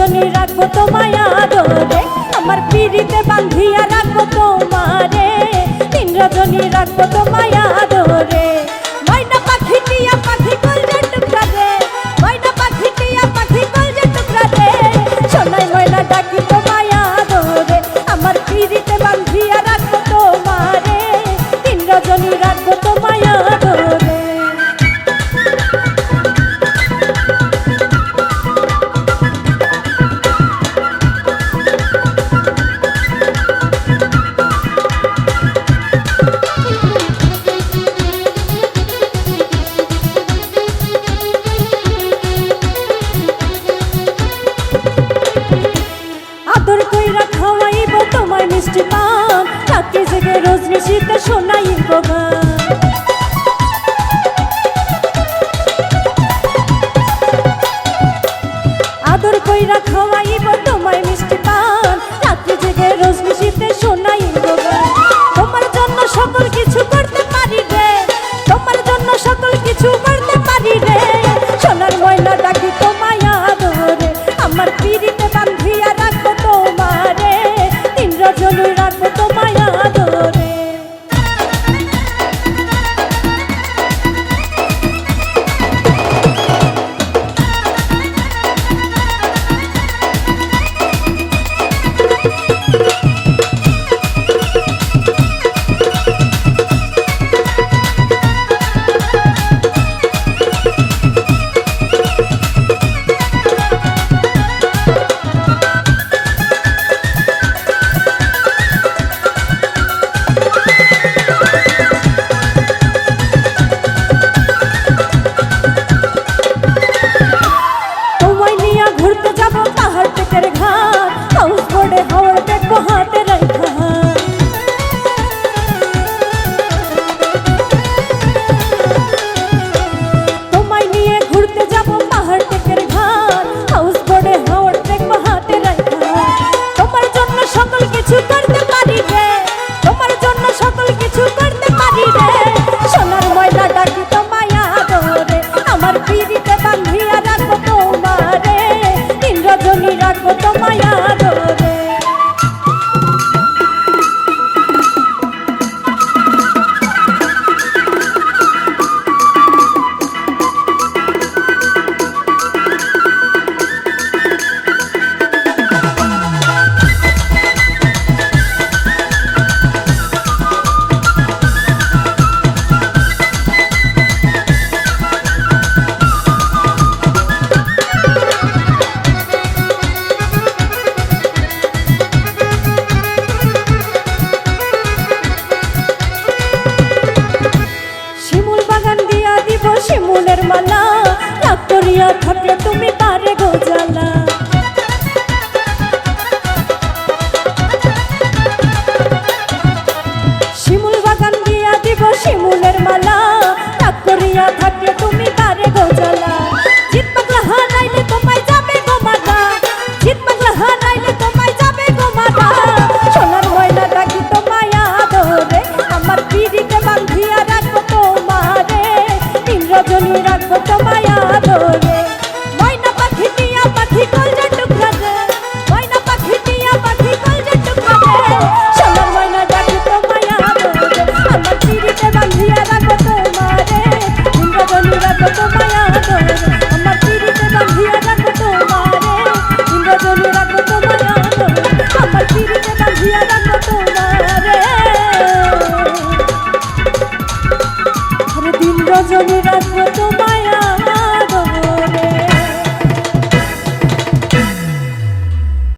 রজনী রাখবো তোমায় আদরে, আমার পিড়িতে বান্ধিয়া রাখবো তোমারে, 3 রজনী রাখবো তোমায় আদরে। ময়না পাখি টিয়া পাখি কলজে টুকরা রে, ময়না পাখি টিয়া পাখি কলজে টুকরা রে, সোনাই ময়না ডাকি তোমায় আদরে, আমার পিড়িতে বান্ধিয়া রাখবো তোমারে, 3 রজনী রাখবো তোমায় আদরে। আদর কইরা খাওয়াইব তোমায় মিষ্টি পান, রাতে জেগে রোজ নিশীতে শোনাইব গান। আদর কইরা খাওয়াইব তোমায় মিষ্টি পান, রাতে জেগে রোজ নিশীতে শোনাইব গান। তোমার জন্য সকল কিছু করতে পারি রে, তোমার জন্য সকল কিছু করতে পারি রে, সোনার ময়না ডাকি তোমায় আদরে, আমার পিড়িতে বান্ধিয়া রাখবো তোমারে, 3 রজনী রাখবো তোমায় আদরে। তোমায় নিয়া ঘুরতে যাবো পাহাড় পেটের ঘাট, হাউস বোর্ডে হাওড় দেখবো হাতে রাখা। তোমায় নিয়ে ঘুরতে যাবো পাহাড় পেটের ঘাট, হাউস বোর্ডে হাওড় দেখবো হাতে রাখা। তোমার জন্য সকল কিছু করতে পারি রে, তোমার জন্য সকল কিছু করতে পারি রে, সোনার ময়না ডাকি তোমায় আদরে, আমার পিড়িতে বান্ধিয়া রাখবো তোমারে, 3 রজনী রাখবো তোমায় আদরে। শিমুল বাগান দিয়া দিব শিমুলের মালা, রাগ করিয়া থাকলে তুমি